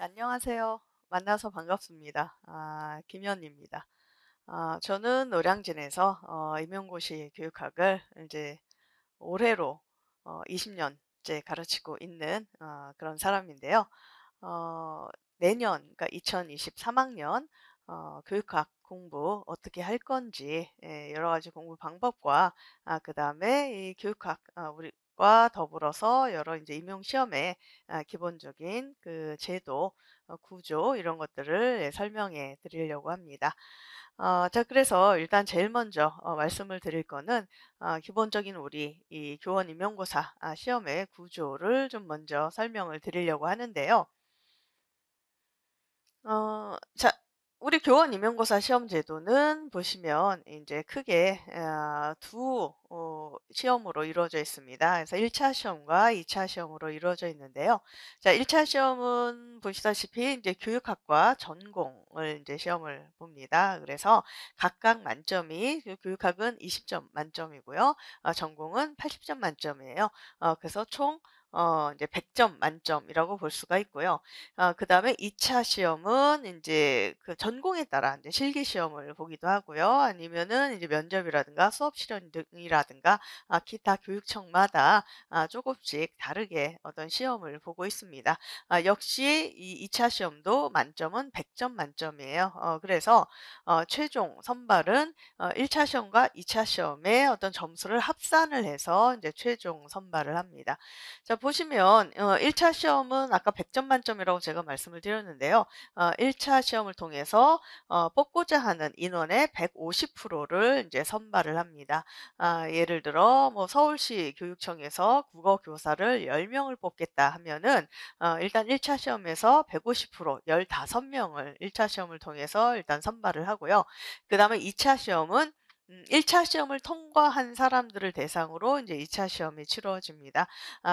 안녕하세요. 만나서 반갑습니다. 김현입니다. 저는 노량진에서 임용고시 교육학을 이제 올해로 20년째 가르치고 있는 그런 사람인데요. 어, 내년, 그러니까 2023학년 교육학 공부 어떻게 할 건지 여러 가지 공부 방법과 그다음에 이 교육학 우리과 더불어서 여러 이제 임용 시험의 기본적인 그 제도, 구조 이런 것들을 설명해 드리려고 합니다. 자, 그래서 일단 제일 먼저 말씀을 드릴 거는 기본적인 우리 이 교원 임용고사 시험의 구조를 좀 먼저 설명을 드리려고 하는데요. 자, 우리 교원 임용고사 시험 제도는 보시면 이제 크게 두 시험으로 이루어져 있습니다. 그래서 1차 시험과 2차 시험으로 이루어져 있는데요. 자, 1차 시험은 보시다시피 이제 교육학과 전공을 이제 시험을 봅니다. 그래서 각각 만점이 그 교육학은 20점 만점이고요. 전공은 80점 만점이에요. 그래서 총 이제 100점 만점이라고 볼 수가 있고요. 그다음에 2차 시험은 이제 그 전공에 따라 이제 실기 시험을 보기도 하고요. 아니면은 이제 면접이라든가 수업 실현 등이라든가 기타 교육청마다 조금씩 다르게 어떤 시험을 보고 있습니다. 역시 이 2차 시험도 만점은 100점 만점이에요. 그래서 최종 선발은 1차 시험과 2차 시험의 어떤 점수를 합산을 해서 이제 최종 선발을 합니다. 자, 보시면 1차 시험은 아까 100점 만점이라고 제가 말씀을 드렸는데요. 1차 시험을 통해서 뽑고자 하는 인원의 150%를 이제 선발을 합니다. 예를 들어 뭐 서울시 교육청에서 국어 교사를 10 명을 뽑겠다 하면은 일단 1차 시험에서 150% 15 명을 1차 시험을 통해서 일단 선발을 하고요. 그다음에 2차 시험은 1차 시험을 통과한 사람들을 대상으로 이제2차 시험이 치러집니다.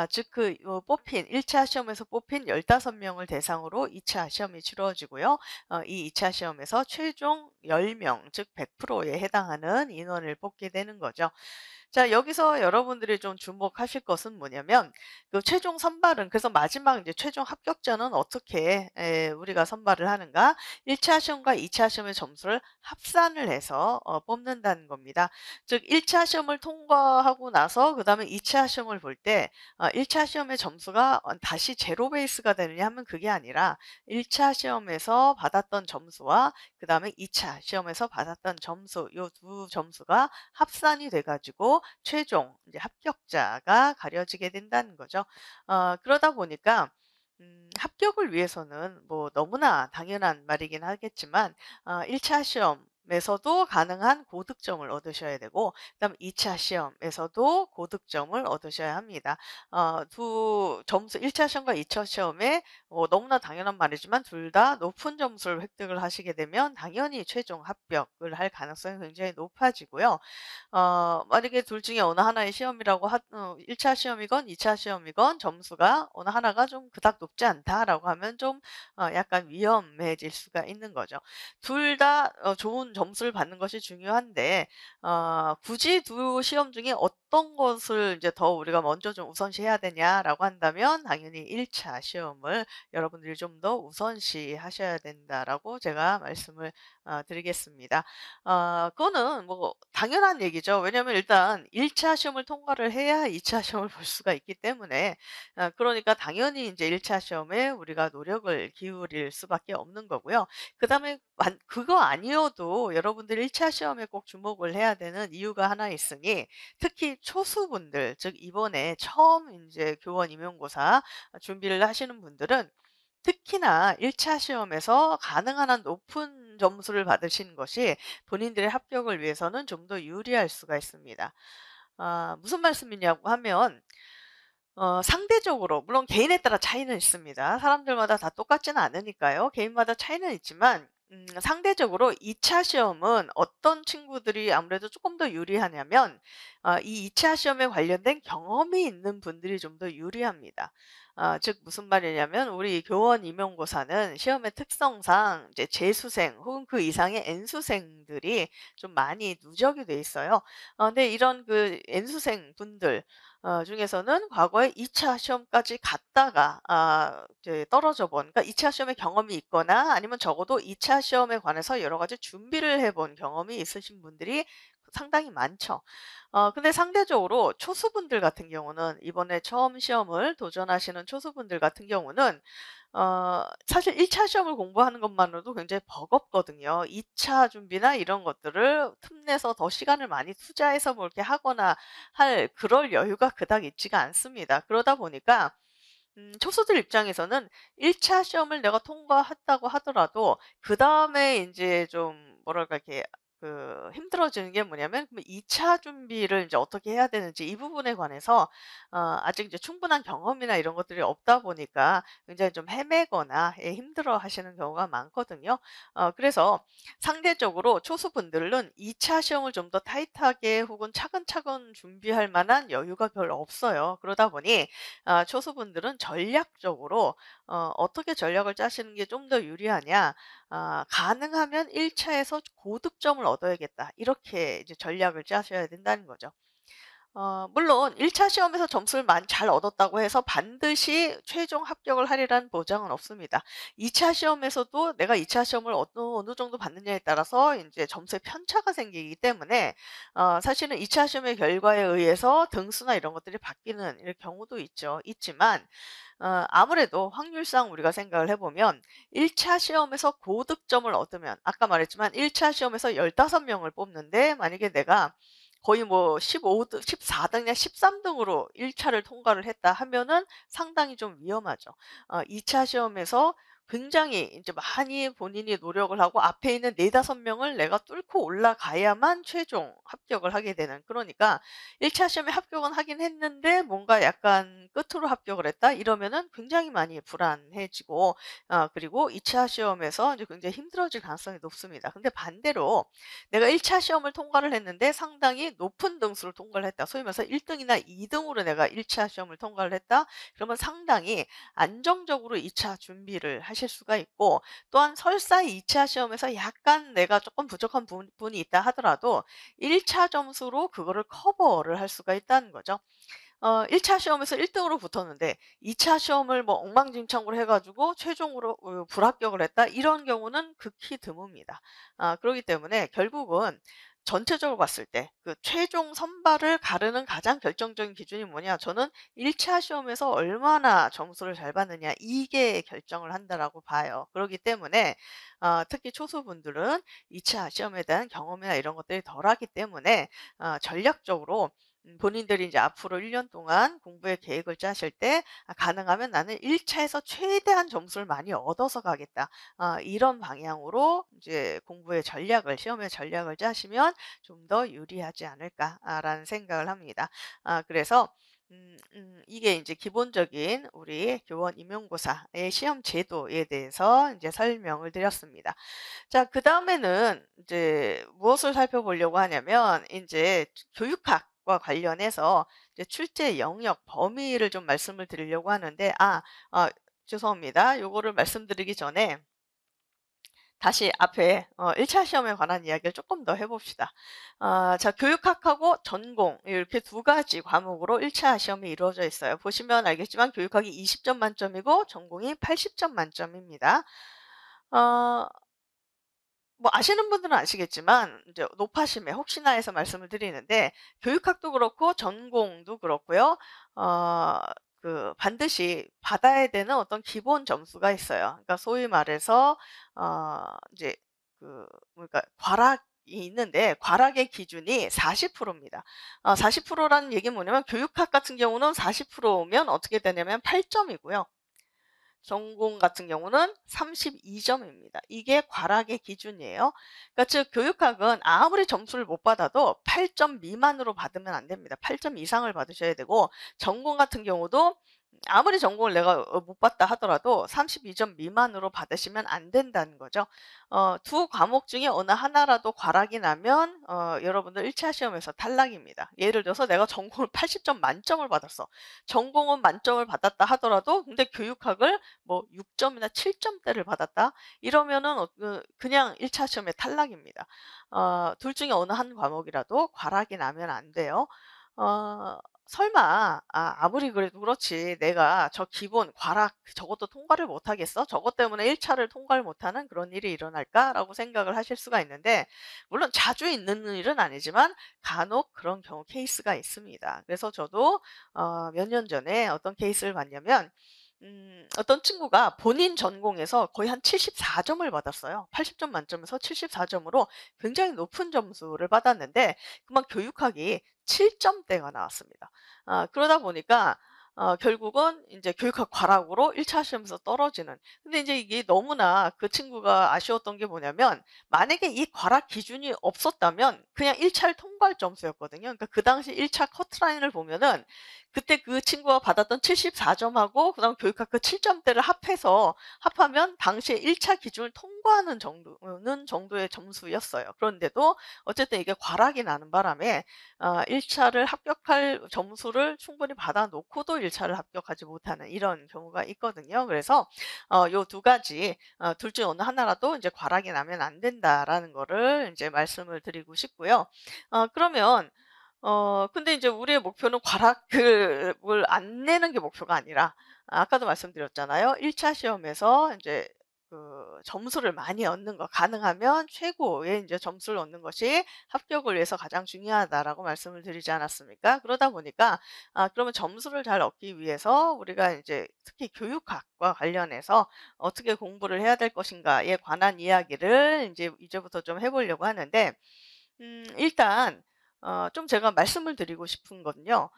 즉 뽑힌 1차 시험에서 뽑힌 15 명을 대상으로 2차 시험이 치러지고요. 이 2차 시험에서 최종 10 명 즉 100%에 해당하는 인원을 뽑게 되는 거죠. 자, 여기서 여러분들이 좀 주목하실 것은 뭐냐면 그 최종 선발은 그래서 마지막 이제 최종 합격자는 어떻게 우리가 선발을 하는가? 1차 시험과 2차 시험의 점수를 합산을 해서 뽑는다는 겁니다. 즉 1차 시험을 통과하고 나서 그다음에 2차 시험을 볼 때 1차 시험의 점수가 다시 제로 베이스가 되느냐 하면 그게 아니라 1차 시험에서 받았던 점수와 그다음에 2차 시험에서 받았던 점수 요 두 점수가 합산이 돼 가지고 최종 이제 합격자가 가려지게 된다는 거죠. 그러다 보니까 합격을 위해서는 뭐 너무나 당연한 말이긴 하겠지만 1차 시험에서도 가능한 고득점을 얻으셔야 되고 그다음에 2차 시험에서도 고득점을 얻으셔야 합니다. 두 점수 1차 시험과 2차 시험에 너무나 당연한 말이지만 둘 다 높은 점수를 획득을 하시게 되면 당연히 최종 합격을 할 가능성이 굉장히 높아지고요. 만약에 둘 중에 어느 하나의 시험이라고 1차 시험이건 2차 시험이건 점수가 어느 하나가 좀 그닥 높지 않다라고 하면 좀 약간 위험해질 수가 있는 거죠. 둘 다 좋은 점수를 받는 것이 중요한데 굳이 두 시험 중에 어떤 것을 이제 더 우리가 먼저 좀 우선시해야 되냐라고 한다면 당연히 1차 시험을 여러분들이 좀 더 우선시하셔야 된다라고 제가 말씀을 드리겠습니다. 그거는 뭐 당연한 얘기죠. 왜냐하면 일단 1차 시험을 통과를 해야 2차 시험을 볼 수가 있기 때문에 그러니까 당연히 이제1차 시험에 우리가 노력을 기울일 수밖에 없는 거고요. 그다음에 그거 아니어도 여러분들이 1차 시험에 꼭 주목을 해야 되는 이유가 하나 있으니 특히 초수분들 즉 이번에 처음 이제 교원 임용고사 준비를 하시는 분들은 특히나 1차 시험에서 가능한 한 높은 점수를 받으시는 것이 본인들의 합격을 위해서는 좀 더 유리할 수가 있습니다. 무슨 말씀이냐고 하면 상대적으로 물론 개인에 따라 차이는 있습니다. 사람들마다 다 똑같지는 않으니까요. 개인마다 차이는 있지만 상대적으로 2차 시험은 어떤 친구들이 아무래도 조금 더 유리하냐면 이 2차 시험에 관련된 경험이 있는 분들이 좀 더 유리합니다. 즉 무슨 말이냐면 우리 교원 임용고사는 시험의 특성상 이제 재수생 혹은 그 이상의 N수생들이 좀 많이 누적이 돼 있어요. 근데 이런 그 N수생 분들 중에서는 과거에 2차 시험까지 갔다가 이제 떨어져 본, 그러니까 2차 시험의 경험이 있거나 아니면 적어도 2차 시험에 관해서 여러 가지 준비를 해본 경험이 있으신 분들이 상당히 많죠. 근데 상대적으로 초수분들 같은 경우는, 이번에 처음 시험을 도전하시는 초수분들 같은 경우는 사실 1차 시험을 공부하는 것만으로도 굉장히 버겁거든요. 2차 준비나 이런 것들을 틈내서 더 시간을 많이 투자해서 뭐 이렇게 하거나 할 그럴 여유가 그닥 있지가 않습니다. 그러다 보니까 초수들 입장에서는 1차 시험을 내가 통과했다고 하더라도 그다음에 이제 좀 뭐랄까 이렇게 힘들어지는 게 뭐냐면, 그럼 2차 준비를 이제 어떻게 해야 되는지, 이 부분에 관해서 아직 이제 충분한 경험이나 이런 것들이 없다 보니까 굉장히 좀 헤매거나 힘들어하시는 경우가 많거든요. 그래서 상대적으로 초수분들은 2차 시험을 좀 더 타이트하게 혹은 차근차근 준비할 만한 여유가 별로 없어요. 그러다 보니 초수분들은 전략적으로 어떻게 전략을 짜시는 게 좀 더 유리하냐, 가능하면 1 차에서 고득점을 얻어야겠다, 이렇게 이제 전략을 짜셔야 된다는 거죠. 물론 1차 시험에서 점수를 많이 잘 얻었다고 해서 반드시 최종 합격을 하리라는 보장은 없습니다. 2차 시험에서도 내가 2차 시험을 어느 정도 받느냐에 따라서 이제 점수의 편차가 생기기 때문에 사실은 2차 시험의 결과에 의해서 등수나 이런 것들이 바뀌는 이런 경우도 있지만 아무래도 확률상 우리가 생각을 해 보면 1차 시험에서 고득점을 얻으면, 아까 말했지만 1차 시험에서 15 명을 뽑는데 만약에 내가 거의 뭐 15등 14 등이나 13 등으로 1 차를 통과를 했다 하면은 상당히 좀 위험하죠. 2차 시험에서 굉장히 인제 많이 본인이 노력을 하고 앞에 있는 4-5 명을 내가 뚫고 올라가야만 최종 합격을 하게 되는, 그러니까 1차 시험에 합격은 하긴 했는데 뭔가 약간 끝으로 합격을 했다 이러면은 굉장히 많이 불안해지고, 그리고 2차 시험에서 이제 굉장히 힘들어질 가능성이 높습니다. 근데 반대로 내가 1차 시험을 통과를 했는데 상당히 높은 등수를 통과를 했다, 소위 말해서 1 등이나 2 등으로 내가 1차 시험을 통과를 했다, 그러면 상당히 안정적으로 2차 준비를 하실 수가 있고, 또한 설사 2차 시험에서 약간 내가 조금 부족한 부분이 있다 하더라도 1차 점수로 그거를 커버를 할 수가 있다는 거죠. 1차 시험에서 1 등으로 붙었는데 2차 시험을 뭐 엉망진창으로 해 가지고 최종으로 불합격을 했다, 이런 경우는 극히 드뭅니다. 그러기 때문에 결국은 전체적으로 봤을 때 그 최종 선발을 가르는 가장 결정적인 기준이 뭐냐? 저는 1차 시험에서 얼마나 점수를 잘 받느냐, 이게 결정을 한다라고 봐요. 그러기 때문에 특히 초수분들은 2차 시험에 대한 경험이나 이런 것들이 덜하기 때문에 전략적으로 본인들이 이제 앞으로 1년 동안 공부의 계획을 짜실 때 가능하면 '나는 1 차에서 최대한 점수를 많이 얻어서 가겠다.' 이런 방향으로 이제 공부의 전략을, 시험의 전략을 짜시면 좀 더 유리하지 않을까라는 생각을 합니다. 그래서 이게 이제 기본적인 우리 교원 임용고사의 시험 제도에 대해서 이제 설명을 드렸습니다. 자, 그다음에는 이제 무엇을 살펴보려고 하냐면, 이제 교육학과 관련해서 이제 출제 영역 범위를 좀 말씀을 드리려고 하는데, 죄송합니다. 요거를 말씀드리기 전에 다시 앞에 1차 시험에 관한 이야기를 조금 더 해 봅시다. 자, 교육학하고 전공 이렇게 두 가지 과목으로 1차 시험이 이루어져 있어요. 보시면 알겠지만 교육학이 20점 만점이고 전공이 80점 만점입니다. 어 뭐 아시는 분들은 아시겠지만 이제 높아심에 혹시나 해서 말씀을 드리는데, 교육학도 그렇고 전공도 그렇고요. 어 반드시 받아야 되는 어떤 기본 점수가 있어요. 그러니까 소위 말해서 이제 그러니까 과락이 있는데, 과락의 기준이 40% 입니다. 40% 라는 얘기는 뭐냐면, 교육학 같은 경우는 40% 면 어떻게 되냐면 8 점이고요. 전공 같은 경우는 32 점입니다. 이게 과락의 기준이에요. 그러니까 즉 교육학은 아무리 점수를 못 받아도 8점 미만으로 받으면 안 됩니다. 8점 이상을 받으셔야 되고, 전공 같은 경우도 아무리 전공을 내가 못 받다 하더라도 32점 미만으로 받으시면 안 된다는 거죠. 두 과목 중에 어느 하나라도 과락이 나면 여러분들 1차 시험에서 탈락입니다. 예를 들어서 내가 전공을 80점 만점을 받았어. 전공은 만점을 받았다 하더라도 근데 교육학을 뭐 6 점이나 7 점대를 받았다, 이러면은 그냥 1차 시험에 탈락입니다. 둘 중에 어느 한 과목이라도 과락이 나면 안 돼요. 어 설마 아무리 그래도 그렇지 '내가 저 기본 과락 저것도 통과를 못 하겠어? 저것 때문에 1 차를 통과를 못하는 그런 일이 일어날까?'라고 생각을 하실 수가 있는데, 물론 자주 있는 일은 아니지만 간혹 그런 경우 케이스가 있습니다. 그래서 저도 몇 년 전에 어떤 케이스를 봤냐면, 어떤 친구가 본인 전공에서 거의 한 74 점을 받았어요. 80점 만점에서 74 점으로 굉장히 높은 점수를 받았는데, 그만 교육학이 7점대가 나왔습니다. 그러다 보니까 결국은 이제 교육학 과락으로 1차 시험에서 떨어지는. 근데 이제 이게 너무나 그 친구가 아쉬웠던 게 뭐냐면, 만약에 이 과락 기준이 없었다면 그냥 1 차를 통과할 점수였거든요. 그러니까 그 당시 1차 커트라인을 보면은 그때 그 친구가 받았던 74 점하고 그다음 교육학 그 7점대를 합하면 당시에 1차 기준을 통과하는 정도의 점수였어요. 그런데도 어쨌든 이게 과락이 나는 바람에 1 차를 합격할 점수를 충분히 받아 놓고도 1 차를 합격하지 못하는 이런 경우가 있거든요. 그래서 요 두 가지, 둘 중 어느 하나라도 이제 '과락이 나면 안 된다.'라는 거를 이제 말씀을 드리고 싶고요. 그러면 근데 이제 우리의 목표는 과락을 안 내는 게 목표가 아니라, 아까도 말씀드렸잖아요. 1차 시험에서 이제 점수를 많이 얻는 거, 가능하면 최고의 이제 점수를 얻는 것이 합격을 위해서 가장 중요하다라고 말씀을 드리지 않았습니까? 그러다 보니까 그러면 점수를 잘 얻기 위해서 우리가 이제 특히 교육학과 관련해서 어떻게 공부를 해야 될 것인가에 관한 이야기를 이제 이제부터 좀 해 보려고 하는데, 일단 좀 제가 말씀을 드리고 싶은 건요.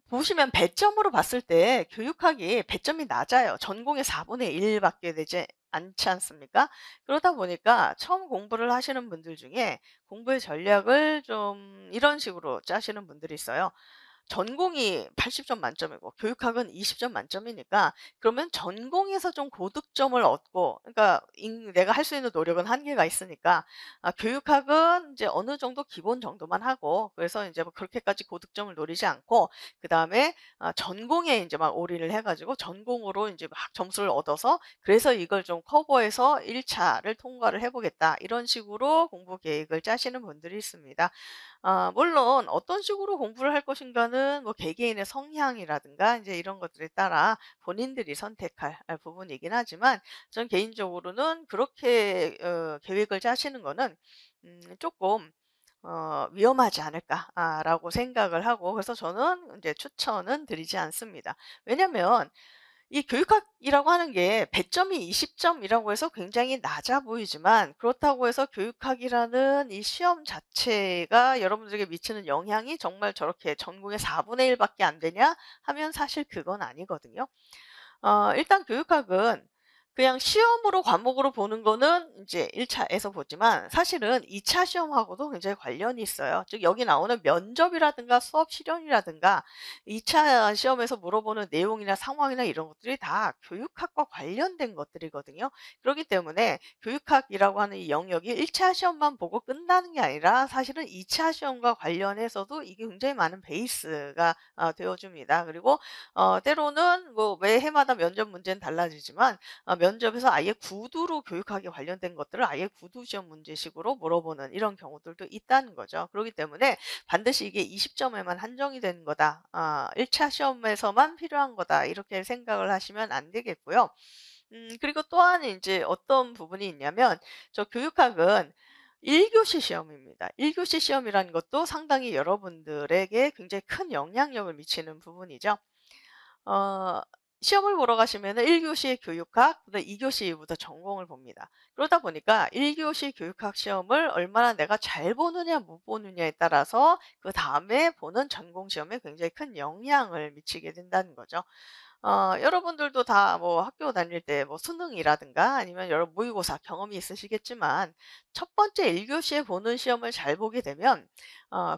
보시면 배점으로 봤을 때 교육학이 배점이 낮아요. 전공의 4분의 1 밖에 되지 않지 않습니까? 그러다 보니까 처음 공부를 하시는 분들 중에 공부의 전략을 좀 이런 식으로 짜시는 분들이 있어요. 전공이 80점 만점이고 교육학은 20점 만점이니까, 그러면 전공에서 좀 고득점을 얻고, 그러니까 내가 할 수 있는 노력은 한계가 있으니까 교육학은 이제 어느 정도 기본 정도만 하고, 그래서 이제 뭐 그렇게까지 고득점을 노리지 않고, 그다음에 전공에 이제 막 올인을 해 가지고 전공으로 이제 막 점수를 얻어서, 그래서 이걸 좀 커버해서 1 차를 통과를 해 보겠다. 이런 식으로 공부 계획을 짜시는 분들이 있습니다. 물론 어떤 식으로 공부를 할 것인가는 뭐 개개인의 성향이라든가 이제 이런 것들에 따라 본인들이 선택할 부분이긴 하지만, 전 개인적으로는 그렇게 계획을 짜시는 거는 조금 '위험하지 않을까.' 라고 생각을 하고, 그래서 저는 이제 추천은 드리지 않습니다. 왜냐면 이 교육학이라고 하는 게 배점이 20 점이라고 해서 굉장히 낮아 보이지만, 그렇다고 해서 교육학이라는 이 시험 자체가 여러분들에게 미치는 영향이 정말 저렇게 전공의 4분의 1 밖에 안 되냐 하면 사실 그건 아니거든요. 일단 교육학은 그냥 시험으로 과목으로 보는 거는 이제1 차에서 보지만, 사실은 2차 시험하고도 굉장히 관련이 있어요. 즉 여기 나오는 면접이라든가 수업 실현이라든가 2차 시험에서 물어보는 내용이나 상황이나 이런 것들이 다 교육학과 관련된 것들이거든요. 그렇기 때문에 교육학이라고 하는 이 영역이 1차 시험만 보고 끝나는 게 아니라, 사실은 2차 시험과 관련해서도 이게 굉장히 많은 베이스가 되어 줍니다. 그리고 때로는 뭐 매 해마다 면접 문제는 달라지지만 면접에서 아예 구두로 교육학에 관련된 것들을 아예 구두 시험 문제식으로 물어보는 이런 경우들도 있다는 거죠. 그렇기 때문에 반드시 이게 20 점에만 한정이 되는 거다. 1차 시험에서만 필요한 거다. 이렇게 생각을 하시면 안 되겠고요. 그리고 또한 이제 어떤 부분이 있냐면, 저 교육학은 1 교시 시험입니다. 1 교시 시험이라는 것도 상당히 여러분들에게 굉장히 큰 영향력을 미치는 부분이죠. 어 시험을 보러 가시면은 1 교시 교육학, 그다음에 2 교시부터 전공을 봅니다. 그러다 보니까 1 교시 교육학 시험을 얼마나 내가 잘 보느냐 못 보느냐에 따라서 그다음에 보는 전공 시험에 굉장히 큰 영향을 미치게 된다는 거죠. 여러분들도 다 뭐 학교 다닐 때 뭐 수능이라든가 아니면 여러 모의고사 경험이 있으시겠지만, 첫 번째 1 교시에 보는 시험을 잘 보게 되면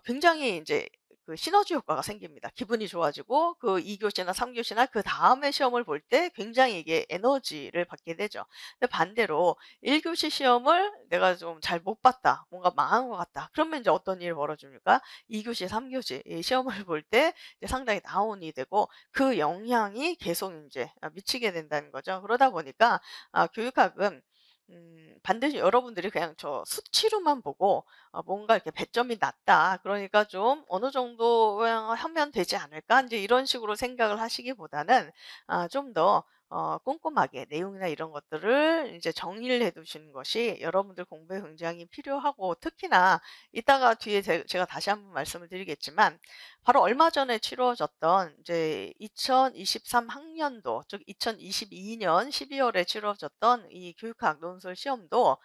굉장히 이제 그 시너지 효과가 생깁니다. 기분이 좋아지고 그 2 교시나 3 교시나 그다음에 시험을 볼 때 굉장히 이게 에너지를 받게 되죠. 근데 반대로 1 교시 시험을 내가 좀 잘 못 봤다, 뭔가 망한 것 같다, 그러면 이제 어떤 일이 벌어집니까? 2 교시, 3 교시 이 시험을 볼 때 이제 상당히 다운이 되고, 그 영향이 계속 이제 미치게 된다는 거죠. 그러다 보니까 교육학은 반드시 여러분들이 그냥 저 수치로만 보고 뭔가 이렇게 배점이 낮다. 그러니까 좀 어느 정도 그냥 하면 되지 않을까? 이제 이런 식으로 생각을 하시기보다는 좀 더 꼼꼼하게 내용이나 이런 것들을 이제 정리를 해 두시는 것이 여러분들 공부에 굉장히 필요하고, 특히나 이따가 뒤에 제가 다시 한번 말씀을 드리겠지만, 바로 얼마 전에 치루어졌던 이제 2023 학년도, 즉 2022년 12 월에 치루어졌던 이 교육학 논술 시험도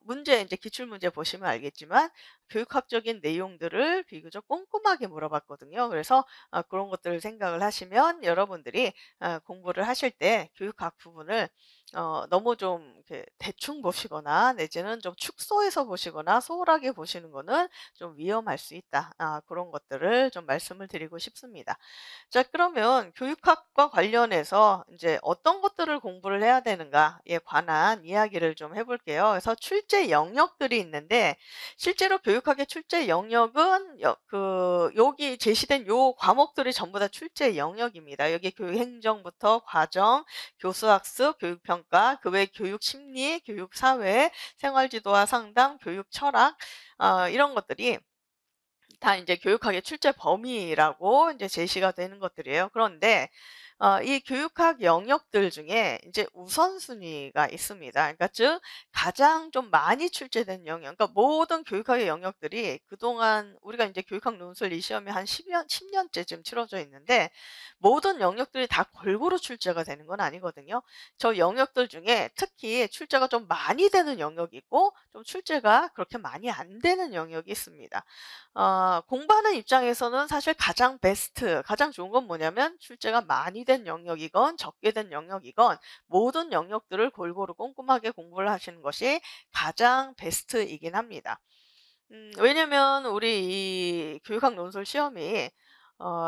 문제, 이제 기출 문제 보시면 알겠지만 교육학적인 내용들을 비교적 꼼꼼하게 물어봤거든요. 그래서 그런 것들을 생각을 하시면 여러분들이 공부를 하실 때 교육학 부분을 너무 좀 이렇게 대충 보시거나 내지는 좀 축소해서 보시거나 소홀하게 보시는 거는 좀 위험할 수 있다. 그런 것들을 좀 말씀을 드리고 싶습니다. 자, 그러면 교육학과 관련해서 이제 어떤 것들을 공부를 해야 되는가에 관한 이야기를 좀 해 볼게요. 그래서 출제 영역들이 있는데, 실제로 교육학의 출제 영역은 여기 제시된 요 과목들이 전부 다 출제 영역입니다. 여기 교육행정부터 과정, 교수학습, 교육평가, 그 외 교육심리, 교육사회, 생활지도와 상담, 교육철학, 이런 것들이 다 이제 교육학의 출제 범위라고 이제 제시가 되는 것들이에요. 그런데 이 교육학 영역들 중에 이제 우선순위가 있습니다. 그러니까 즉 가장 좀 많이 출제된 영역, 그러니까 모든 교육학의 영역들이 그동안 우리가 이제 교육학 논술 이 시험이 한 10 년째쯤 치러져 있는데, 모든 영역들이 다 골고루 출제가 되는 건 아니거든요. 저 영역들 중에 특히 출제가 좀 많이 되는 영역이 있고, 좀 출제가 그렇게 많이 안 되는 영역이 있습니다. 공부하는 입장에서는 사실 가장 베스트, 가장 좋은 건 뭐냐면 출제가 많이 된 영역이건 적게 된 영역이건 모든 영역들을 골고루 꼼꼼하게 공부를 하시는 것이 가장 베스트이긴 합니다. 왜냐면 우리 이 교육학 논술 시험이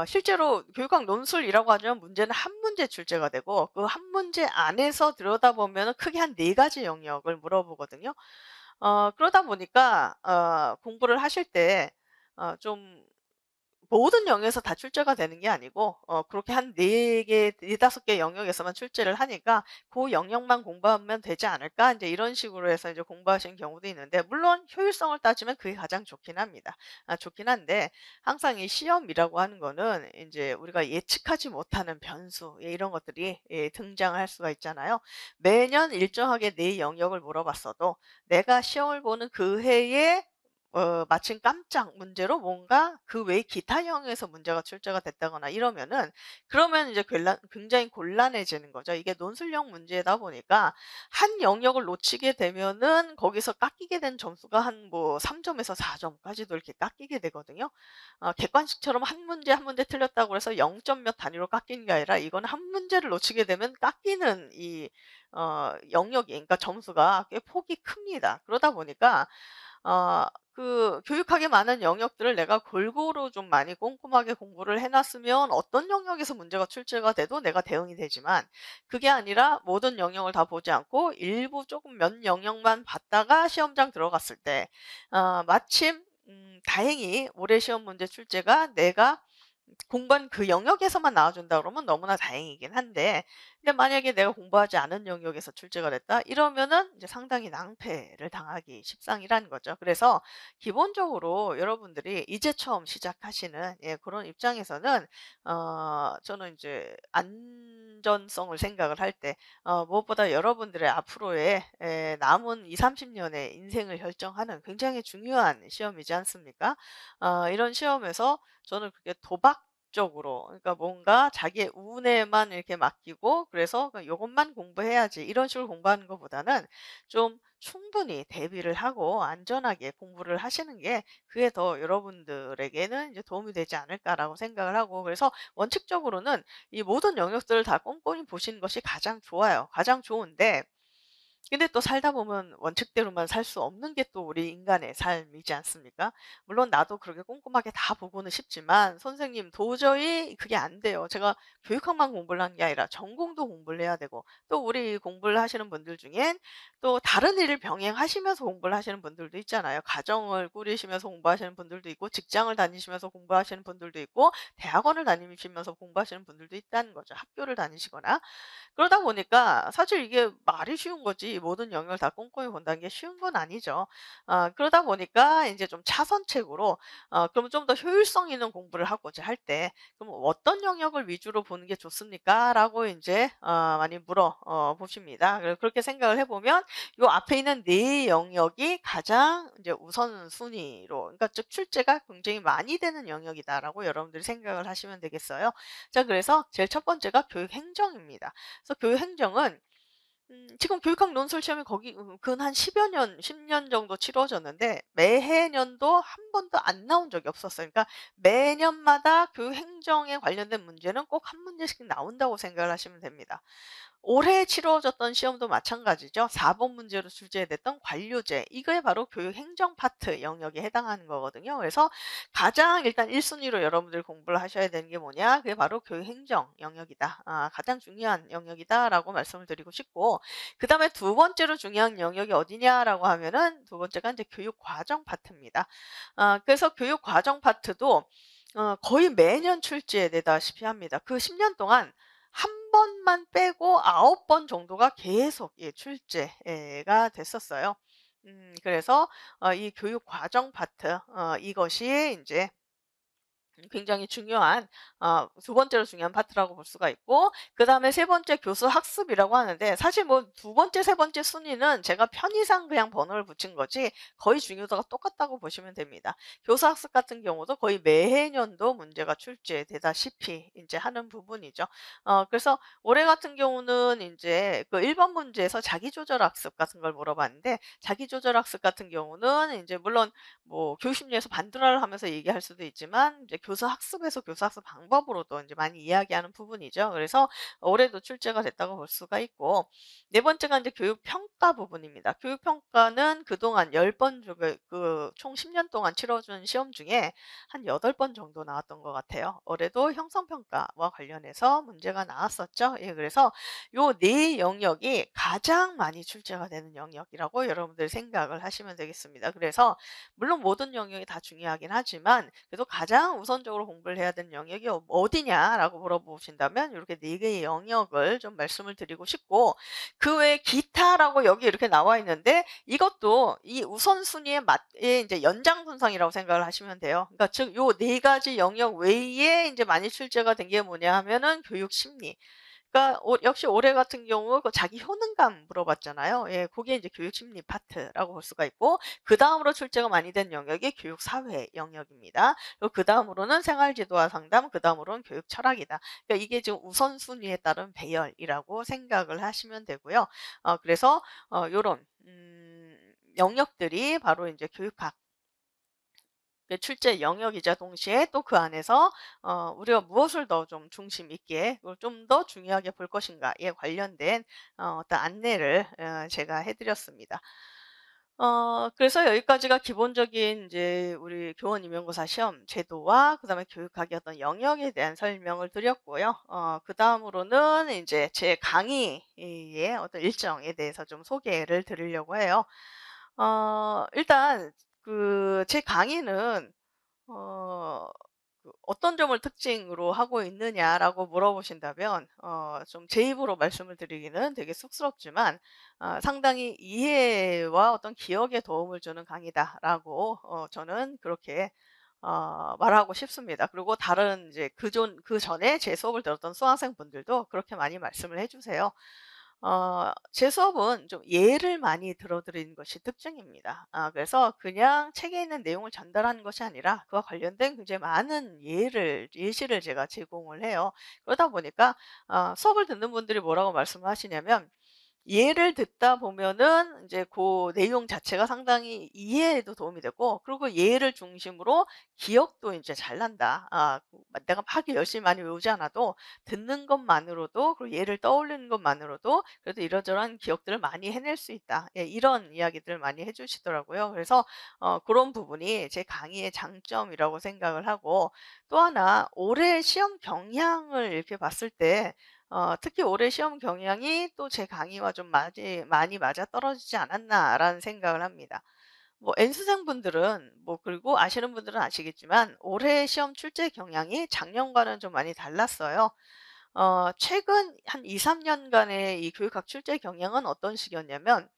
실제로 교육학 논술이라고 하면 문제는 한 문제 출제가 되고, 그 한 문제 안에서 들여다보면은 크게 한 4 가지 영역을 물어보거든요. 그러다 보니까 공부를 하실 때 좀 모든 영역에서 다 출제가 되는 게 아니고, 그렇게 한 4 개, 4-5개 영역에서만 출제를 하니까 '고 영역만 공부하면 되지 않을까?' 이제 이런 식으로 해서 이제 공부하시는 경우도 있는데, 물론 효율성을 따지면 그게 가장 좋긴 합니다. 좋긴 한데, 항상 이 시험이라고 하는 거는 이제 우리가 예측하지 못하는 변수, 이런 것들이 등장할 수가 있잖아요. 매년 일정하게 내 영역을 물어봤어도 내가 시험을 보는 그 해에 마침 깜짝 문제로 뭔가 그 외에 기타 영역에서 문제가 출제가 됐다거나 이러면은, 그러면 이제 굉장히 곤란해지는 거죠. 이게 논술형 문제다 보니까 한 영역을 놓치게 되면은 거기서 깎이게 된 점수가 한 뭐 3 점에서 4 점까지도 이렇게 깎이게 되거든요. 객관식처럼 한 문제, 한 문제 틀렸다고 해서 0점 몇 단위로 깎이는 게 아니라, 이거는 한 문제를 놓치게 되면 깎이는 이 영역이, 그러니까 점수가 꽤 폭이 큽니다. 그러다 보니까 교육학의 많은 영역들을 내가 골고루 좀 많이 꼼꼼하게 공부를 해 놨으면 어떤 영역에서 문제가 출제가 돼도 내가 대응이 되지만, 그게 아니라 모든 영역을 다 보지 않고 일부 조금 몇 영역만 봤다가 시험장 들어갔을 때 마침 다행히 올해 시험 문제 출제가 내가 공부한 그 영역에서만 나와준다 그러면 너무나 다행이긴 한데, 근데 만약에 내가 공부하지 않은 영역에서 출제가 됐다 이러면은 이제 상당히 낭패를 당하기 십상이라는 거죠. 그래서 기본적으로 여러분들이 이제 처음 시작하시는 그런 입장에서는 저는 이제 안전성을 생각을 할 때 무엇보다 여러분들의 앞으로의 남은 20-30 년의 인생을 결정하는 굉장히 중요한 시험이지 않습니까? 이런 시험에서 저는 그게 도박적으로, 그러니까 뭔가 자기의 운에만 이렇게 맡기고, 그래서 '요것만 공부해야지.' 이런 식으로 공부하는 것보다는 좀 충분히 대비를 하고 안전하게 공부를 하시는 게, 그게 더 여러분들에게는 이제 도움이 되지 않을까라고 생각을 하고, 그래서 원칙적으로는 이 모든 영역들을 다 꼼꼼히 보시는 것이 가장 좋아요. 가장 좋은데, 근데 또 살다 보면 원칙대로만 살 수 없는 게 또 우리 인간의 삶이지 않습니까? 물론 나도 그렇게 꼼꼼하게 다 보고는 싶지만 선생님 도저히 그게 안 돼요. 제가 교육학만 공부를 한 게 아니라 전공도 공부를 해야 되고, 또 우리 공부를 하시는 분들 중엔 또 다른 일을 병행하시면서 공부를 하시는 분들도 있잖아요. 가정을 꾸리시면서 공부하시는 분들도 있고, 직장을 다니시면서 공부하시는 분들도 있고, 대학원을 다니시면서 공부하시는 분들도 있다는 거죠. 학교를 다니시거나. 그러다 보니까 사실 이게 말이 쉬운 거지 이 모든 영역을 다 꼼꼼히 본다는 게 쉬운 건 아니죠. 그러다 보니까 이제 좀 차선책으로 그러면 좀 더 효율성 있는 공부를 하고자 할 때 그럼 "어떤 영역을 위주로 보는 게 좋습니까?"라고 이제 많이 보십니다. 그렇게 생각을 해 보면 요 앞에 있는 네 영역이 가장 이제 우선순위로, 그러니까 즉 출제가 굉장히 많이 되는 영역이다라고 여러분들이 생각을 하시면 되겠어요. 자, 그래서 제일 첫 번째가 교육행정입니다. 그래서 교육행정은 지금 교육학 논술 시험이 거기 근 한 10여 년, 10년 정도 치러졌는데 매해년도 한 번도 안 나온 적이 없었어요. 그러니까 매년마다 교육행정에 관련된 문제는 꼭 한 문제씩 나온다고 생각을 하시면 됩니다. 올해 치러졌던 시험도 마찬가지죠. 4번 문제로 출제됐던 관료제. 이거에 바로 교육 행정 파트 영역에 해당하는 거거든요. 그래서 가장 일단 1순위 순위로 여러분들 공부를 하셔야 되는 게 뭐냐? 그게 바로 교육 행정 영역이다. 가장 중요한 영역이다라고 말씀을 드리고 싶고, 그다음에 두 번째로 중요한 영역이 어디냐라고 하면은 두 번째가 이제 교육 과정 파트입니다. 그래서 교육 과정 파트도 거의 매년 출제되다시피 합니다. 그 10년 동안 한 번만 빼고 9번 정도가 계속 출제가 됐었어요. 그래서 이 교육 과정 파트, 이것이 인제 굉장히 중요한 두 번째로 중요한 파트라고 볼 수가 있고, 그다음에 세 번째 교수 학습이라고 하는데 사실 뭐 두 번째, 세 번째 순위는 제가 편의상 그냥 번호를 붙인 거지 거의 중요도가 똑같다고 보시면 됩니다. 교수 학습 같은 경우도 거의 매해년도 문제가 출제되다시피 인제 하는 부분이죠. 그래서 올해 같은 경우는 인제 그 1번 문제에서 자기조절 학습 같은 걸 물어봤는데, 자기조절 학습 같은 경우는 인제 물론 뭐 교육심리에서 반드라를 하면서 얘기할 수도 있지만 이제 교사 학습에서 교사 학습 방법으로도 이제 많이 이야기하는 부분이죠. 그래서 올해도 출제가 됐다고 볼 수가 있고, 네 번째가 이제 교육 평가 부분입니다. 교육 평가는 그동안 10번 중에 그 총 10년 동안 치러준 시험 중에 한 8번 정도 나왔던 것 같아요. 올해도 형성 평가와 관련해서 문제가 나왔었죠. 예, 그래서 요 네 영역이 가장 많이 출제가 되는 영역이라고 여러분들 생각을 하시면 되겠습니다. 그래서 물론 모든 영역이 다 중요하긴 하지만 그래도 가장 우선적으로 공부를 해야 되는 영역이 어디냐라고 물어보신다면 이렇게 네 개의 영역을 좀 말씀을 드리고 싶고, 그 외에 기타라고 여기 이렇게 나와 있는데 이것도 이 우선순위에 맞게 이제 연장선상이라고 생각을 하시면 돼요. 그러니까 즉 요 네 가지 영역 외에 이제 많이 출제가 된 게 뭐냐 하면은 교육 심리. 그러니까 역시 올해 같은 경우 그 자기 효능감 물어봤잖아요. 예, 그게 이제 교육 심리 파트라고 볼 수가 있고, 그다음으로 출제가 많이 된 영역이 교육 사회 영역입니다. 그리고 그다음으로는 생활 지도와 상담, 그다음으로는 교육 철학이다. 그러니까 이게 지금 우선순위에 따른 배열이라고 생각을 하시면 되고요. 그래서 요런 영역들이 바로 이제 교육학 출제 영역이자 동시에 또 그 안에서 우리가 무엇을 더 좀 중심 있게 좀 더 중요하게 볼 것인가에 관련된 어떤 안내를 제가 해 드렸습니다. 그래서 여기까지가 기본적인 이제 우리 교원 임용고사 시험 제도와 그다음에 교육학의 어떤 영역에 대한 설명을 드렸고요. 그다음으로는 이제 제 강의의 어떤 일정에 대해서 좀 소개를 드리려고 해요. 일단 제 강의는 어 어떤 점을 특징으로 하고 있느냐라고 물어보신다면 좀 제 입으로 말씀을 드리기는 되게 쑥스럽지만 상당히 이해와 어떤 기억에 도움을 주는 강의다라고 저는 그렇게 말하고 싶습니다. 그리고 다른 이제 그전에 제 수업을 들었던 수강생분들도 그렇게 많이 말씀을 해 주세요. 제 수업은 좀 예를 많이 들어 드리는 것이 특징입니다. 그래서 그냥 책에 있는 내용을 전달하는 것이 아니라 그와 관련된 굉장히 많은 예시를 제가 제공을 해요. 그러다 보니까 수업을 듣는 분들이 뭐라고 말씀하시냐면 예를 듣다 보면은 이제 그 내용 자체가 상당히 이해에도 도움이 되고, 그리고 예를 중심으로 기억도 이제 잘 난다. 내가 막 열심히 많이 외우지 않아도 듣는 것만으로도, 그리고 예를 떠올리는 것만으로도 그래도 이러저러한 기억들을 많이 해낼 수 있다. 예, 이런 이야기들을 많이 해 주시더라고요. 그래서 그런 부분이 제 강의의 장점이라고 생각을 하고, 또 하나 올해 시험 경향을 이렇게 봤을 때 특히 올해 시험 경향이 또 제 강의와 좀 많이 맞아떨어지지 않았나라는 생각을 합니다. 뭐 N수생분들은 뭐 그리고 아시는 분들은 아시겠지만 올해 시험 출제 경향이 작년과는 좀 많이 달랐어요. 최근 한 2-3 년간의 이 교육학 출제 경향은 어떤 식이었냐면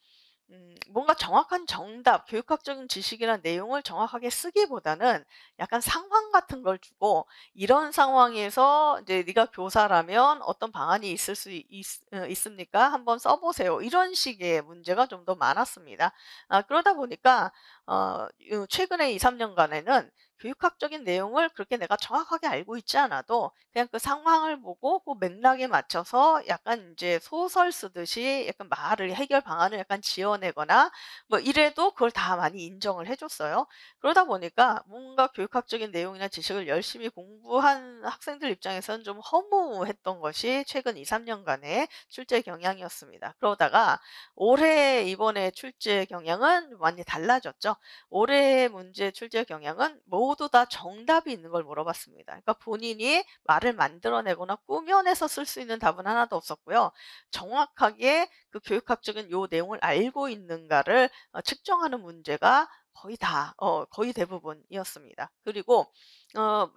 뭔가 정확한 정답, 교육학적인 지식이나 내용을 정확하게 쓰기보다는 약간 상황 같은 걸 주고 "이런 상황에서 이제 네가 교사라면 어떤 방안이 있을 수 있습니까? 한번 써 보세요." 이런 식의 문제가 좀 더 많았습니다. 그러다 보니까 요 최근에 2-3 년간에는 교육학적인 내용을 그렇게 내가 정확하게 알고 있지 않아도 그냥 그 상황을 보고 그 맥락에 맞춰서 약간 이제 소설 쓰듯이 약간 말을 해결 방안을 약간 지어내거나 뭐 이래도 그걸 다 많이 인정을 해 줬어요. 그러다 보니까 뭔가 교육학적인 내용이나 지식을 열심히 공부한 학생들 입장에서는 좀 허무했던 것이 최근 2-3 년간의 출제 경향이었습니다. 그러다가 올해 이번에 출제 경향은 많이 달라졌죠. 올해 문제 출제 경향은 모두 다 정답이 있는 걸 물어봤습니다. 그러니까 본인이 말을 만들어내거나 꾸며내서 쓸 수 있는 답은 하나도 없었고요. 정확하게 그 교육학적인 요 내용을 알고 있는가를 측정하는 문제가 거의 대부분이었습니다. 그리고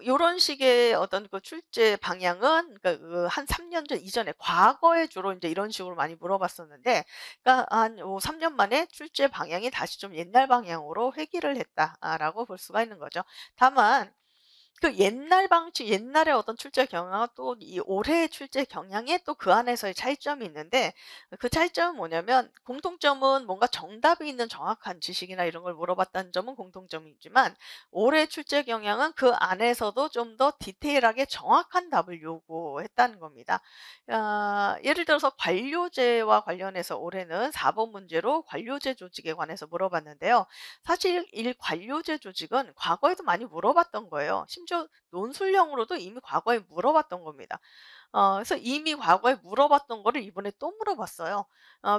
요런 식의 어떤 그 출제 방향은 그러니까 그 한 3년 전 이전에 과거에 주로 인제 이런 식으로 많이 물어봤었는데 그러니까 한 3년 만에 출제 방향이 다시 좀 옛날 방향으로 회귀를 했다라고 볼 수가 있는 거죠. 다만 그 옛날 방식 옛날의 어떤 출제 경향과 또 이 올해의 출제 경향에 또 그 안에서의 차이점이 있는데 그 차이점은 뭐냐면 공통점은 뭔가 정답이 있는 정확한 지식이나 이런 걸 물어봤다는 점은 공통점이지만 올해 출제 경향은 그 안에서도 좀 더 디테일하게 정확한 답을 요구했다는 겁니다. 예를 들어서 관료제와 관련해서 올해는 4번 문제로 관료제 조직에 관해서 물어봤는데요. 사실 일 관료제 조직은 과거에도 많이 물어봤던 거예요. 심지어 논술형으로도 이미 과거에 물어봤던 겁니다. 그래서 이미 과거에 물어봤던 거를 이번에 또 물어봤어요.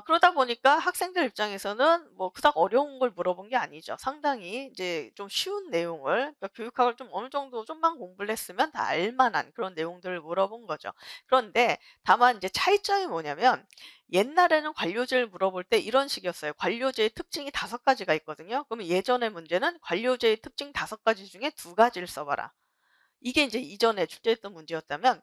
그러다 보니까 학생들 입장에서는 뭐 그닥 어려운 걸 물어본 게 아니죠. 상당히 이제 좀 쉬운 내용을 그러니까 교육학을 좀 어느 정도 좀만 공부를 했으면 다 알 만한 그런 내용들을 물어본 거죠. 그런데 다만 이제 차이점이 뭐냐면 옛날에는 관료제를 물어볼 때 이런 식이었어요. 관료제의 특징이 5가지가 있거든요. 그러면 예전의 문제는 관료제의 특징 5가지 중에 2가지를 써 봐라. 이게 이제 이전에 출제했던 문제였다면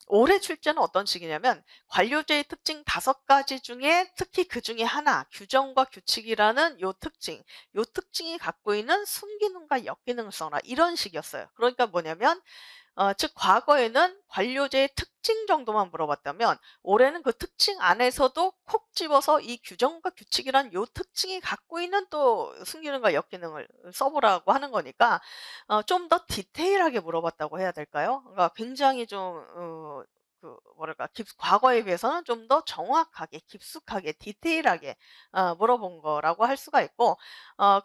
올해 출제는 어떤 식이냐면 관료제의 특징 5가지 중에 특히 그중에 하나 규정과 규칙이라는 요 특징, 요 특징이 갖고 있는 순기능과 역기능을 써라 이런 식이었어요. 그러니까 뭐냐면 즉 과거에는 관료제의 특징 정도만 물어봤다면 올해는 그 특징 안에서도 콕 집어서 이 규정과 규칙이란 요 특징이 갖고 있는 또 순기능과 역기능을 써 보라고 하는 거니까 좀 더 디테일하게 물어봤다고 해야 될까요? 그러니까 굉장히 좀 그 뭐랄까 과거에 비해서는 좀 더 정확하게 깊숙하게 디테일하게 물어본 거라고 할 수가 있고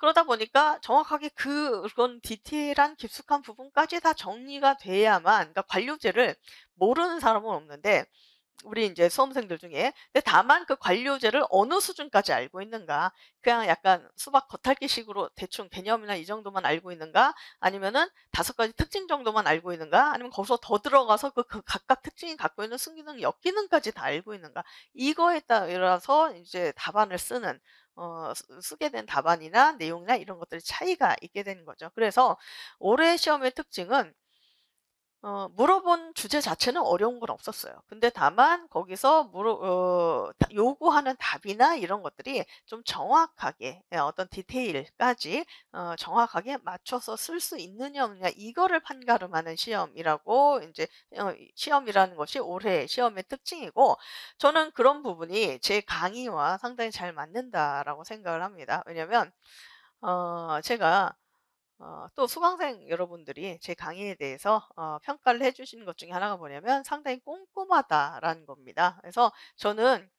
그러다 보니까 정확하게 그런 디테일한 깊숙한 부분까지 다 정리가 돼야만 그러니까 관료제를 모르는 사람은 없는데 우리 이제 수험생들 중에. 근데 다만 그 관료제를 어느 수준까지 알고 있는가. 그냥 약간 수박 겉핥기식으로 대충 개념이나 이 정도만 알고 있는가 아니면은 5가지 특징 정도만 알고 있는가 아니면 거기서 더 들어가서 그 각각 특징이 갖고 있는 순기능, 역기능까지 다 알고 있는가. 이거에 따라서 이제 답안을 쓰는 쓰게 된 답안이나 내용이나 이런 것들이 차이가 있게 되는 거죠. 그래서 올해 시험의 특징은 물어본 주제 자체는 어려운 건 없었어요. 근데 다만 거기서 요구하는 답이나 이런 것들이 좀 정확하게 어떤 디테일까지 정확하게 맞춰서 쓸 수 있느냐 없느냐 이거를 판가름하는 시험이라고 이제 시험이라는 것이 올해 시험의 특징이고 저는 그런 부분이 제 강의와 상당히 잘 맞는다라고 생각을 합니다. 왜냐면 제가 또 수강생 여러분들이 제 강의에 대해서 평가를 해 주시는 것 중에 하나가 뭐냐면 "상당히 꼼꼼하다."라는 겁니다. 그래서 저는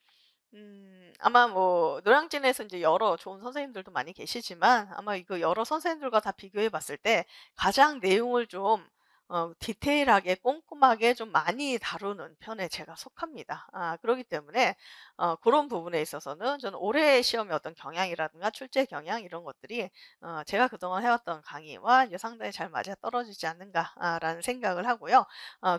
아마 뭐 노량진에서 이제 여러 좋은 선생님들도 많이 계시지만 아마 이거 여러 선생님들과 다 비교해 봤을 때 가장 내용을 좀 디테일하게 꼼꼼하게 좀 많이 다루는 편에 제가 속합니다. 그러기 때문에 그런 부분에 있어서는 저는 올해 시험의 어떤 경향이라든가 출제 경향 이런 것들이 제가 그동안 해 왔던 강의와 이제 상당히 잘 맞아떨어지지 않는가라는 생각을 하고요.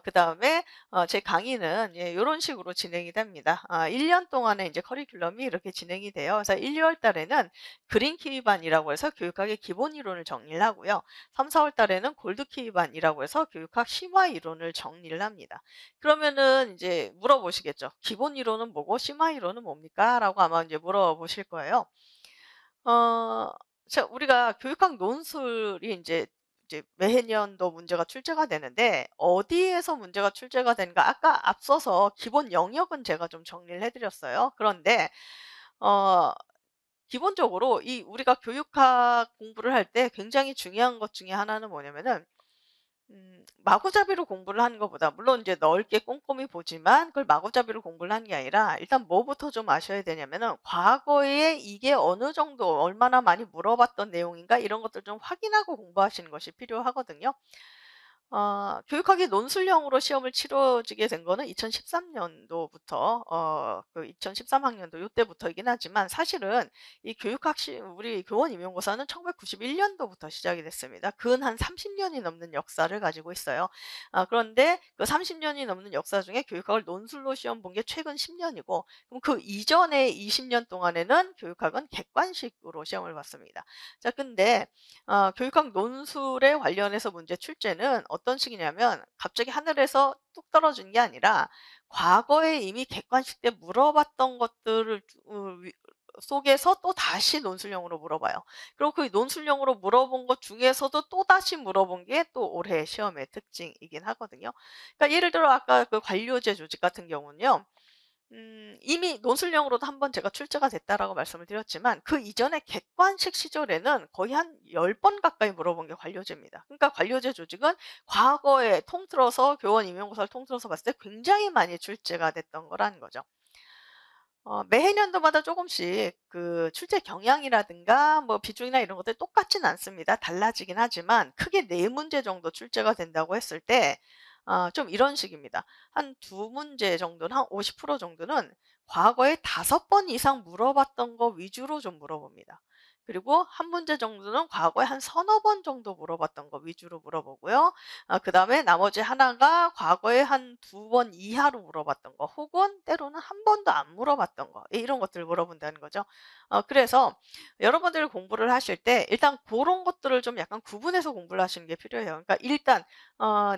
그다음에 제 강의는 예 요런 식으로 진행이 됩니다. 1년 동안의 이제 커리큘럼이 이렇게 진행이 돼요. 그래서 1-2월 달에는 그린 키위반이라고 해서 교육학의 기본 이론을 정리를 하고요. 3-4월 달에는 골드 키위반이라고 해서 통해서 교육학 심화 이론을 정리를 합니다. 그러면은 이제 물어보시겠죠. "기본 이론은 뭐고 심화 이론은 뭡니까?"라고 아마 이제 물어보실 거예요. 어 자, 우리가 교육학 논술이 이제 매해년도 문제가 출제가 되는데 어디에서 문제가 출제가 되는가 아까 앞서서 기본 영역은 제가 좀 정리를 해 드렸어요. 그런데 어 기본적으로 이 우리가 교육학 공부를 할 때 굉장히 중요한 것 중에 하나는 뭐냐면은 마구잡이로 공부를 하는 것보다 물론 이제 넓게 꼼꼼히 보지만 그걸 마구잡이로 공부를 하는 게 아니라 일단 뭐부터 좀 아셔야 되냐면은 과거에 이게 어느 정도 얼마나 많이 물어봤던 내용인가 이런 것들 좀 확인하고 공부하시는 것이 필요하거든요. 교육학이 논술형으로 시험을 치러지게 된 거는 2013 년도부터 그 2013 학년도 요때부터이긴 하지만 사실은 이 교육학 우리 교원 임용고사는 1991 년도부터 시작이 됐습니다. 근 한 30 년이 넘는 역사를 가지고 있어요. 그런데 그 30 년이 넘는 역사 중에 교육학을 논술로 시험 본 게 최근 10 년이고 그럼 그 이전의 20년 동안에는 교육학은 객관식으로 시험을 봤습니다. 자, 근데 교육학 논술에 관련해서 문제 출제는 어떤 식이냐면 갑자기 하늘에서 뚝 떨어진 게 아니라 과거에 이미 객관식 때 물어봤던 것들을 속에서 또 다시 논술형으로 물어봐요. 그리고 그 논술형으로 물어본 것 중에서도 또다시 물어본 게 또 올해 시험의 특징이긴 하거든요. 그러니까 예를 들어 아까 그 관료제 조직 같은 경우는요. 이미 논술형으로도 한번 제가 출제가 됐다라고 말씀을 드렸지만 그 이전에 객관식 시절에는 거의 한 10번 가까이 물어본 게 관료제입니다. 그러니까 관료제 조직은 과거에 통틀어서 교원 임용고사를 통틀어서 봤을 때 굉장히 많이 출제가 됐던 거라는 거죠. 매해년도마다 조금씩 그 출제 경향이라든가 뭐 비중이나 이런 것들이 똑같진 않습니다. 달라지긴 하지만 크게 4 문제 정도 출제가 된다고 했을 때 좀 이런 식입니다. 한 2 문제 정도는 한 50% 정도는 과거에 5번 이상 물어봤던 거 위주로 좀 물어봅니다. 그리고 한 문제 정도는 과거에 한 서너 번 정도 물어봤던 거 위주로 물어보고요. 그다음에 나머지 하나가 과거에 한 2번 이하로 물어봤던 거 혹은 때로는 한 번도 안 물어봤던 거 이런 것들을 물어본다는 거죠. 그래서 여러분들이 공부를 하실 때 일단 그런 것들을 좀 약간 구분해서 공부를 하시는 게 필요해요. 그러니까 일단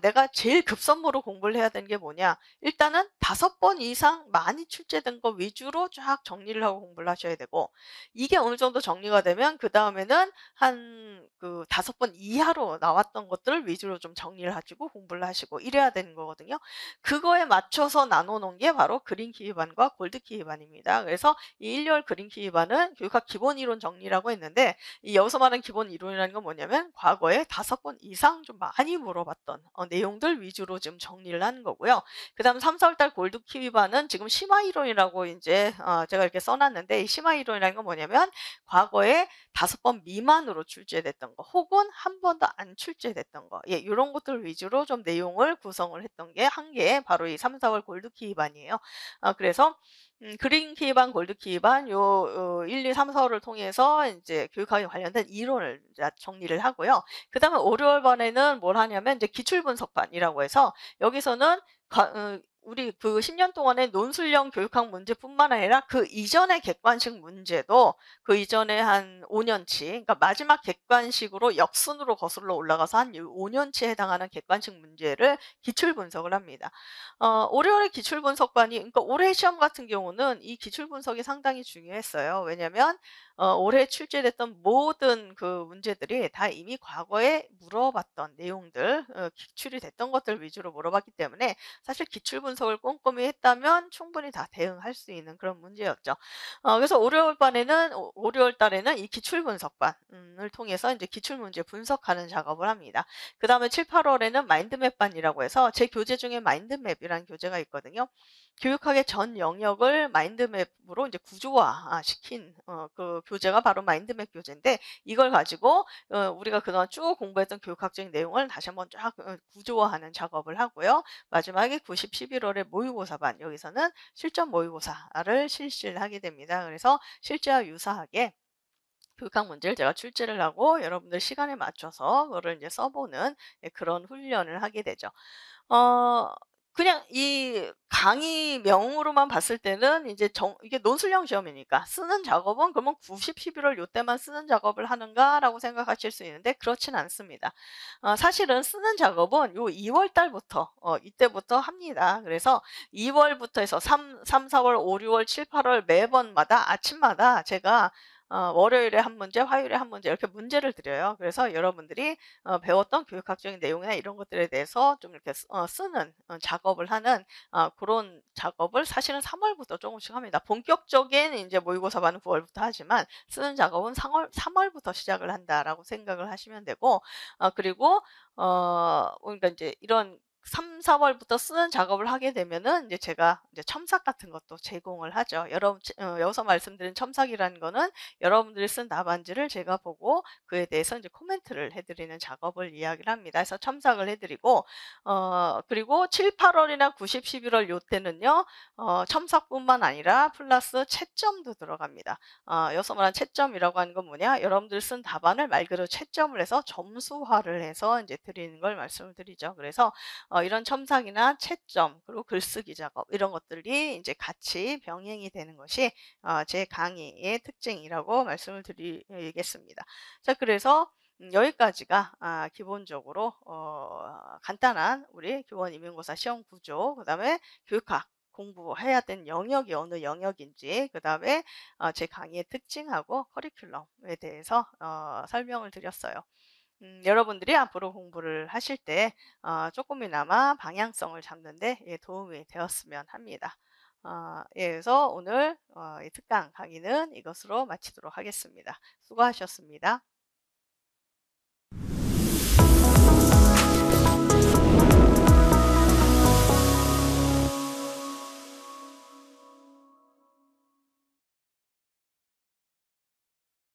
내가 제일 급선무로 공부를 해야 되는 게 뭐냐? 일단은 5번 이상 많이 출제된 거 위주로 쫙 정리를 하고 공부를 하셔야 되고 이게 어느 정도 정리가 되면 그다음에는 한 그 5번 이하로 나왔던 것들을 위주로 좀 정리를 하시고 공부를 하시고 이래야 되는 거거든요. 그거에 맞춰서 나눠 놓은 게 바로 그린키 위반과 골드키 위반입니다. 그래서 이 1열 그린키 위반은 교육학 기본 이론 정리라고 했는데 이 여기서 말하는 기본 이론이라는 건 뭐냐면 과거에 5번 이상 좀 많이 물어봤던 내용들 위주로 지금 정리를 하는 거고요. 그다음 3-4월 달 골드키 위반은 지금 심화 이론이라고 인제 제가 이렇게 써 놨는데 이 심화 이론이라는 건 뭐냐면 과거에 5번 미만으로 출제됐던 거 혹은 한 번도 안 출제됐던 거 요런 것들 위주로 좀 내용을 구성을 했던 게 한 게 바로 이 3-4월 골드키 위반이에요. 그래서 그린키 위반, 골드키 위반 요 1, 2, 3, 4월을 통해서 인제 교육학에 관련된 이론을 이제 정리를 하고요. 그다음에 5, 6월 반에는 뭘 하냐면 이제 기출분석반이라고 해서 여기서는 우리 그 10년 동안의 논술형 교육학 문제뿐만 아니라 그 이전의 객관식 문제도 그 이전에 한 5 년치 그러니까 마지막 객관식으로 역순으로 거슬러 올라가서 한 5 년치에 해당하는 객관식 문제를 기출 분석을 합니다. 올해의 기출 분석반이 그러니까 올해 시험 같은 경우는 이 기출 분석이 상당히 중요했어요. 왜냐면 올해 출제됐던 모든 그 문제들이 다 이미 과거에 물어봤던 내용들 기출이 됐던 것들 위주로 물어봤기 때문에 사실 기출 분석을 꼼꼼히 했다면 충분히 다 대응할 수 있는 그런 문제였죠. 그래서 올해월 반에는 올해월 달에는 이 기출 분석반을 통해서 이제 기출 문제 분석하는 작업을 합니다. 그다음에 7-8 월에는 마인드맵 반이라고 해서 제 교재 중에 마인드맵이라는 교재가 있거든요. 교육학의 전 영역을 마인드맵으로 이제 구조화 시킨 그 교재가 바로 마인드맵 교재인데 이걸 가지고 우리가 그동안 쭉 공부했던 교육학적인 내용을 다시 한번 쫙 구조화하는 작업을 하고요. 마지막에 90 11월에 모의고사반 여기서는 실전 모의고사를 실시를 하게 됩니다. 그래서 실제와 유사하게 교육학 문제를 제가 출제를 하고 여러분들 시간에 맞춰서 그거를 이제 써 보는 그런 훈련을 하게 되죠. 어 그냥 이 강의명으로만 봤을 때는 이제 이게 논술형 시험이니까 '쓰는 작업은 그러면 90, 11월 요때만 쓰는 작업을 하는가?'라고 생각하실 수 있는데 그렇진 않습니다. 사실은 쓰는 작업은 요 2월 달부터 이때부터 합니다. 그래서 2 월부터 해서 4 월, 5, 6 월, 7, 8월 매번마다 아침마다 제가 월요일에 한 문제, 화요일에 한 문제 이렇게 문제를 드려요. 그래서 여러분들이 배웠던 교육학적인 내용이나 이런 것들에 대해서 좀 이렇게 쓰는 작업을 하는 그런 작업을 사실은 3 월부터 조금씩 합니다. 본격적인 이제 모의고사 반은 9 월부터 하지만 쓰는 작업은 3 월부터 시작을 한다라고 생각을 하시면 되고 그리고 그러니까 이제 이런 3-4 월부터 쓰는 작업을 하게 되면은 이제 제가 이제 첨삭 같은 것도 제공을 하죠. 여기서 말씀드린 첨삭이라는 거는 여러분들이 쓴 답안지를 제가 보고 그에 대해서 이제 코멘트를 해 드리는 작업을 이야기를 합니다. 그래서 첨삭을 해 드리고 그리고 7-8 월이나 90, 11월 요때는요. 첨삭뿐만 아니라 플러스 채점도 들어갑니다. 여기서 말하는 채점이라고 하는 건 뭐냐? 여러분들 쓴 답안을 말 그대로 채점을 해서 점수화를 해서 이제 드리는 걸 말씀을 드리죠. 그래서 이런 첨삭이나 채점 그리고 글쓰기 작업 이런 것들이 이제 같이 병행이 되는 것이 제 강의의 특징이라고 말씀을 드리겠습니다. 자 그래서 여기까지가 기본적으로 간단한 우리 교원 임용고사 시험 구조 그다음에 교육학 공부해야 되는 영역이 어느 영역인지 그다음에 제 강의의 특징하고 커리큘럼에 대해서 설명을 드렸어요. 여러분들이 앞으로 공부를 하실 때 금이나마 방향성을 잡는 데 예 도움이 되었으면 합니다. 예 그래서 오늘 이 특강 강의는 이것으로 마치도록 하겠습니다. 수고하셨습니다.